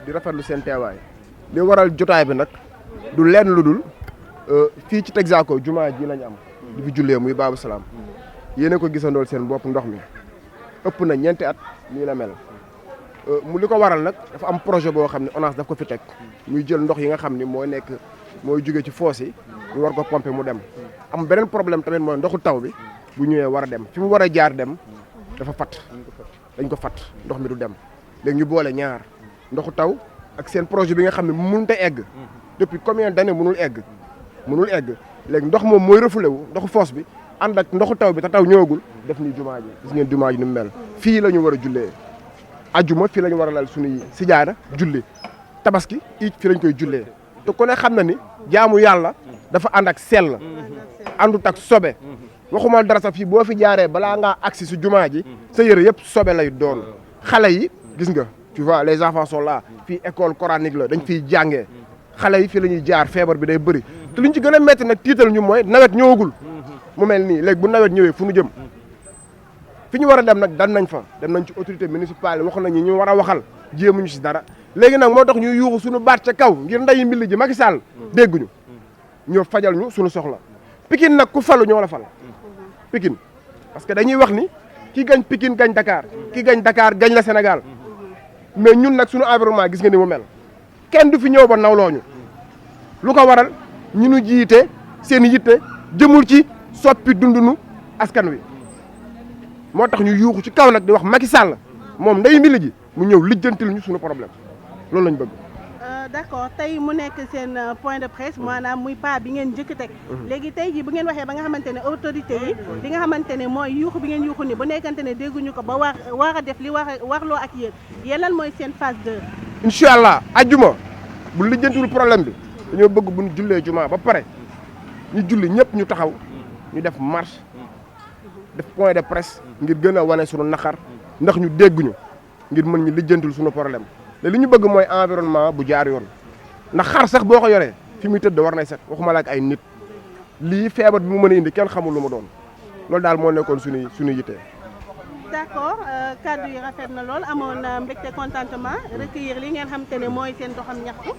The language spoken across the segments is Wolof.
di rafetlu seen teewaay li waral jotaay bi nag du lenn lu dul fii ci Texaco jumaa ji lañ am di fi jullee muy Babou Salam yéen ko gisandool seen bopp ndox mi ëpp na ñeenti at nii la mel mu li ko waral nag dafa am projet boo xam ne ONAS daf ko fi teg muy jël ndox yi nga xam ni mooy jóge ci foos yi ñu war ko pomper mu dem am beneen problème tamit mooy ndoxu taw bi bu ñëwee war a dem fi mu war a jaar dem dafa fatt dañ ko fatt ndox mi du dem léegi ñu boole ñaar ndoxu taw ak seen projet bi nga xam ne mënut a egg depuis combien d'années mënul egg léegi ndox moom mooy refoulé wu ndoxu foos bi ànd ak ndoxu taw bi te taw ñëwagul def ni jumaa ji gis ngeen jumaa ji ni mu mel fii la ñu war a jullee ajjuma fii la ñu war a lal suñuy sijaada julli tabaski it fii lañ koy jullee te ku ne xam na ni jaamu yàlla dafa ànd ak sell àndut ak sobe waxuma dara sax fii boo fi jaaree balaa ngaa agsi si jumaa ji sa yëre yëpp sobe lay doon xale yi gis nga tu vois les enfants sont là fii école coranique la dañ fiy jàngee xale yi fii la ñuy jaar feebar bi day bëri te luñ ci gën a métti nag tiital ñu mooy nawet ñëwagul mu mel nii léegi bu nawet ñëwee fu ñu jëm fi ñu war a dem nag dan nañ fa dem nañ ci autorité municipale wax nañu ñu war a waxal jéemuñu si dara léegi nag moo tax ñu yuuxu suñu baat ca kaw ngir ndayi mbill ji Macky Sall dégguñu ñoo fajal ñu suñu soxla Pikine nag ku falu ñoo la fal Pikine parce que dañuy wax ni ki gañ Pikine gañ Dakar ki gañ Dakar gañ la Sénégal mais ñun nag suñu environnement gis nga ni mu mel kenn du fi ñëw ba nawloo ñu lu ko waral ñu nu jiite seen yitte jëmul ci soppi dundunu askan wi moo tax ñu yuuxu ci kaw nag di wax Macky Sall moom nday mbill ji mu ñëw lijjantil ñu suñu problème loolu lañ bëgg. d'accord tey mu nekk seen point de presse maanaam muy pas bi ngeen njëkk teg léegi tey jii bu ngeen waxee ba nga xamante ne autorité yi li nga xamante ne mooy yuuxu bi ngeen yuuxu ni bu nekkante ne dégguñu ko ba war a def li warloo ak yéen lan mooy seen phase 2. incha allah ajjuma bu lijjantul problème bi dañoo bëgg bu ñu jullee juma ba pare ñu julli ñëpp ñu taxaw ñu def marche def point de presse ngir gën a wane suñu naqar ndax ñu dégguñu ngir mën ñu lijjantul suñu problème te li ñu bëgg mooy environnement bu jaar yoon ndax xar sax boo ko yoree fi muy tëdd war nay set waxuma la ak ay nit lii feebar bi mu mën a indi kenn xamul lu mu doon loolu daal moo nekkoon suñu yittee. d'accord kaddu yi rafet na lool amoon mbégte contentement recueillir li ngeen xamante ne mooy seen doxam ñaxtu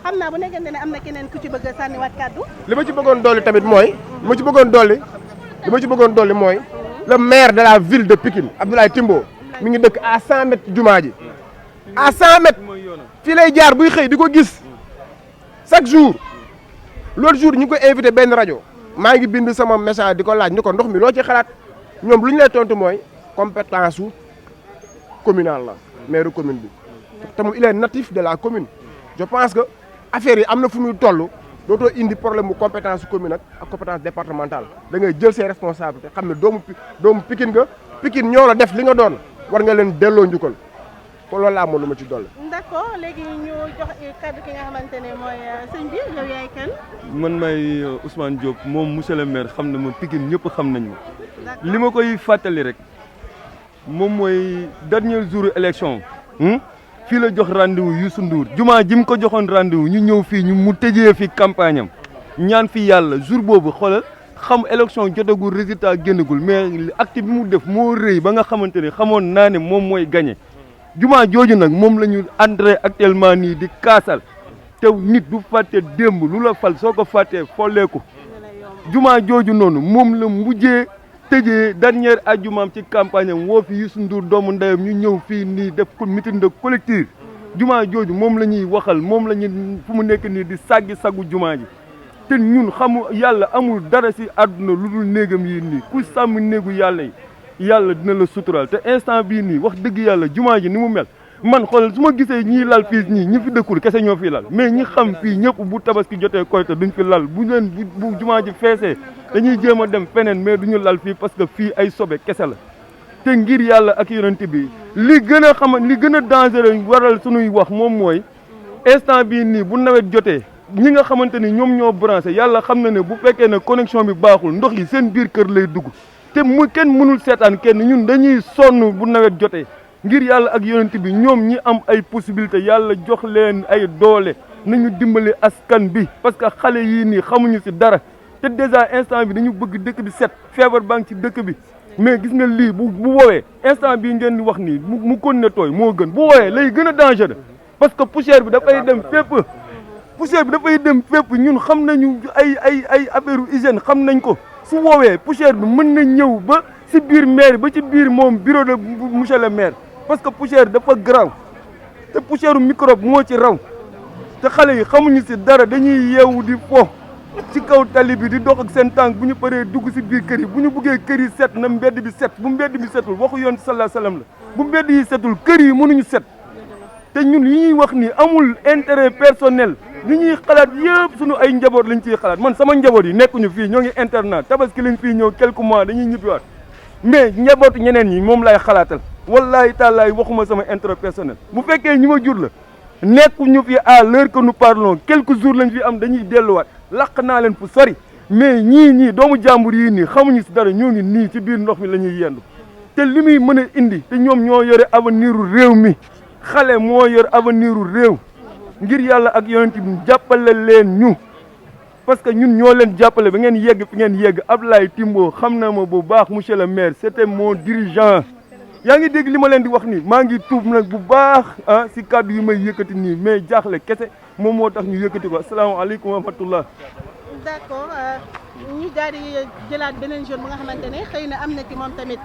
xam naa bu nekkente ne am na keneen ku ci bëgg a sànniwaat kaddu. li ma ci bëggoon dolli tamit mooy mooy le maire de la ville de Pikine Abdoulaye Timbo mi ngi dëkk à 100 mètres jumaa ji à 100 mètres fii lay jaar buy xëy di ko gis chaque jour l'autre jour ñu ngi koy invité benn rajo maa ngi bind sama message di ko laaj ni ko ndox mi loo ci xalaat ñoom lu ñu lay tontu mooy compétence su communale la maire commune bi te moom il est natif de la commune je pense que affaire yi am na fu muy toll dootoo indi problème mu compétence commune ak compétence départementale da ngay jël ses responsabilités xam ne doomu Pikine nga Pikine ñoo la def li nga doon war nga leen delloo njukkal ko loolu laa amoon lu ma ci dolli. d'accord léegi ñu jox kaddu ki nga xamante ne mooy sëñ bi yow yaay kan. man may Ousmane Diop moom monsieur le maire xam na ma Pikine ñëpp xam nañ ma. li ma koy fàttali rek moom mooy dernier jour élection fii la jox rendez-vous Youssou Ndour jumaa ji mu ko joxoon rendez-vous ñu ñëw fii ñu mu tëjee fi campagne am ñaan fi yàlla jour boobu xoolal xam élection jotagul résultat génnagul mais acte bi mu def moo rëy ba nga xamante ne xamoon naa ne moom mooy gagné jumaa jooju nag moom la ñu entré actuellement nii di kaasal te nit du fàtte démb lu la fal soo ko fàttee folleeku jumaa jooju noonu moom la mujjee tëjee dernière ajumaam ci campagne am woo fi Youssou Ndour doomu ndeyam ñu ñëw fii nii def ko meeting de collectif jumaa jooju moom la ñuy waxal moom la ñu fu mu nekk nii di saggi sagu jumaa ji te ñun xamu yàlla amul dara si àdduna lu dul néegam yi nii ku sàmm néegu yàlla yi yàlla dina la sutural te instant bii nii wax dëgg yàlla jumaa ji ni mu mel man xoolal su ma gisee ñiy lal fii ñii ñi fi dëkkul kese ñoo fi lal mais ñi xam fii ñëpp bu tabaski jotee Korité duñ fi lal bu leen bu jumaa ji feesee dañuy jéem a dem feneen mais duñu lal fii parce que fii ay sobe kese la te ngir yàlla ak yonent bi li gën a dangereux waral suñuy wax moom mooy instant bii nii bu nawet jotee ñi nga xamante ni ñoom ñoo branché yàlla xam na ne bu fekkee ne connexion bi baaxul ndox yi seen biir kër lay dugg te mu kenn mënul seetaan kenn ñun dañuy sonn bu nawet jotee ngir yàlla ak yonent bi ñoom ñi am ay possibilité yàlla jox leen ay doole nañu dimbali askan bi parce que xale yii nii xamuñu ci dara te déjà instant bi dañu bëgg dëkk bi set feebar baa ngi ci dëkk bi mais gis nga lii bu woowee instant bii ngeen di wax nii mu kon ne tooy moo gën bu woowee lay gën a dangereux parce que poussière bi dafay dem fépp poussière bi dafay dem fépp ñun xam nañu ay affaire hygiène xam nañ ko su woowee poussière bi mën na ñëw ba si biir maire ba ci biir moom bureau de monsieur le maire parce que poussière dafa garaaw te poussière microbe moo ci raw te xale yi xamuñu si dara dañuy yeewu di fo ci kaw tali bi di dox ak seen tànk bu ñu paree dugg si biir kër yi bu ñu buggee kër yi set na mbedd bi set bu mbedd bi setul waxu yoon sallallahu alayhi wasallam la bu mbedd yi setul kër yi mënuñu set te ñun yi ñuy wax ni amul intérêt personnel li ñuy xalaat yëpp suñu ay njaboot lañ ciy xalaat man sama njaboot yi nekkuñu fii ñoo ngi internat tabaski lañ fii ñëw quelques mois dañuy ñibbiwaat mais njabootu ñeneen ñi moom lay xalaatal wallahi taalaay waxuma sama intérêt personnel bu fekkee ñi ma jur la nekkuñu fi à l'heure que nous parlons quelques jours lañ fi am dañuy delluwaat laq naa leen fu sori mais ñii doomu jàmbur yii nii xamuñu si dara ñoo ngi nii ci biir ndox mi la ñuy yendu te li muy mën a indi te ñoom ñoo yore avenir u réew mi xale moo yor avenir u réew ngir yàlla ak yonent bi jàppale leen ñu parce que ñun ñoo leen jàppale ba ngeen yegg fi ngeen yegg Ablaye Timbo xam na ma bu baax monsieur le maire c'était mon dirigeant yaa ngi dégg li ma leen di wax nii maa ngi tuub nag bu baax si kàddu yi may yëkkati nii mais jaaxle kese moom moo tax ñu yëkkati ko asalaamaaleykum wa rahmatullah. d'accord ñu daal di jëlaat beneen jeune bu nga xamante ne xëy na am na ci moom tamit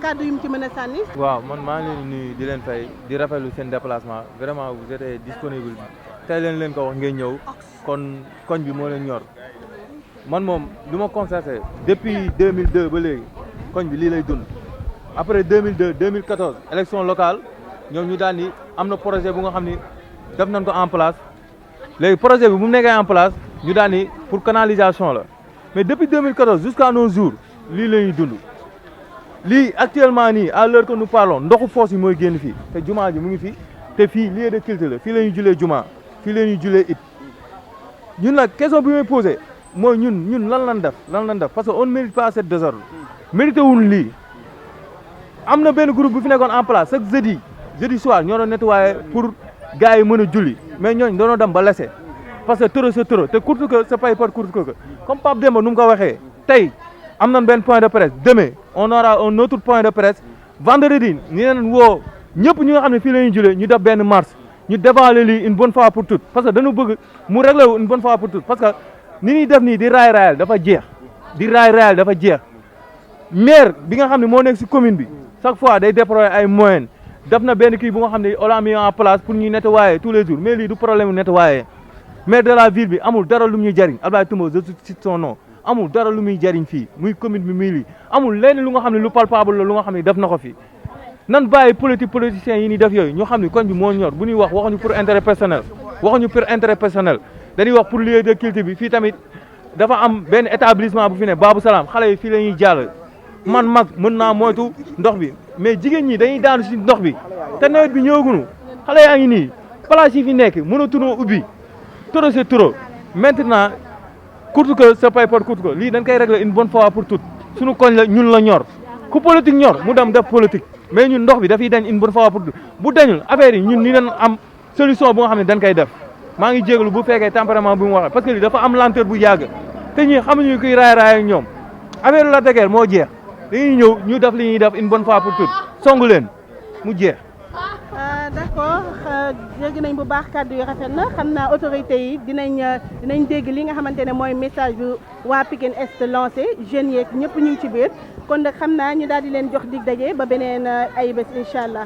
kàddu yu mu ci mën a sànni. waaw man maa ngi leen di nuyu di leen fay di rafetlu seen déplacement vraiment vous êtes disponible tey leen ko wax ngeen ñëw kon koñ bi moo leen ñor man moom lu ma constaté depuis 2002 ba léegi koñ bi lii lay dund. après 2002 2014 élection locale ñoom ñu daal ni am na projet bu nga xam ni def nañ ko en place léegi projet bi bu mu nekkee en place ñu daal ni pour canalisation la mais depuis 2014 jusqu'à nos jours lii la ñuy dund lii actuellement nii à l'heure que nous parlons ndoxu foos yi mooy génn fii te jumaa ji mu ngi fi te fii lieu de culte la fii la ñuy julee jumaa fii la ñuy julee it ñun nag question bi may posé mooy ñun lan lañ def parce que on ne mérite pas cette désordre mérité wuñ lii. am na benn groupe bu fi nekkoon en place chaque jeudi soir ñoo doon nettoyer pour gars yi mën a julli mais ñooñ doonoo dem ba lese parce que trop c'est trop te courte que c'est pas courte que comme Pape Demba nu mu ko waxee tey am nañ benn point de presse demain on aura un autre point de presse vendredi ñu leen woo ñëpp ñi nga xam ne fii la ñuy jullee ñu def benn marche ñu déballer lii une bonne fois pour toutes parce que dañu bëgg mu régler wu une bonne fois pour toutes parce que ni ñuy def nii di raay dafa jeex maire bi nga xam ne moo nekk si commune bi chaque fois day déployer ay moyens def na benn kii bu nga xam ne on l'a mis en place pour ñuy nettoyer tous les jours mais lii du problème mu nettoyer maire de la ville bi amul dara lu muy jariñ Abdoulaye Timbo je cite son nom amul dara lu muy jariñ fii muy commune bi muy lii amul lenn lu nga xam ne lu palpable la lu nga xam ne def na ko fii nan bàyyi politiciens yi ni def yooyu ñoo xam ne koñ bi moo ñor bu ñuy wax waxuñu pour intérêt personnel dañuy wax pour lieu de culte bi fii tamit dafa am benn établissement bu fi ne Babou Salam xale yi fii la ñuy jàll man mag mën naa moytu ndox bi mais jigéen ñi dañuy daanu si ndox bi te nawet bi ñëwagunu xale yaa ngi nii place yi fi nekk mënatunoo ubbi trop c'est trop maintenant courte que c'est pas courte que lii dañ koy régler une bonne fois pour toutes suñu koñ la ñun la ñor ku politique ñor mu dem def politique mais ñun ndox bi dafay dañ une bonne fois pour toutes bu dañul affaire yi ñun ni dañ am solution bu nga xam ne dañ koy def maa ngi jégalu bu fekkee tempérament bu mu waxee parce que lii dafa am lenteur bu yàgg te ñi xamuñu kuy raay ak ñoom affaire la tegeer moo jeex dañuy ñëw ñu def li ñuy def une bonne fois pour toutes songu leen mu jeex. d'accord dégg nañ bu baax kàddu yi rafet na xam naa autorités yi dinañ dégg li nga xamante ne mooy message bu waa Pikine Est lancé jeunes yeeg ñëpp ñu ngi ci biir kon nag xam naa ñu daal di leen jox dig daje ba beneen ay bés incha allah.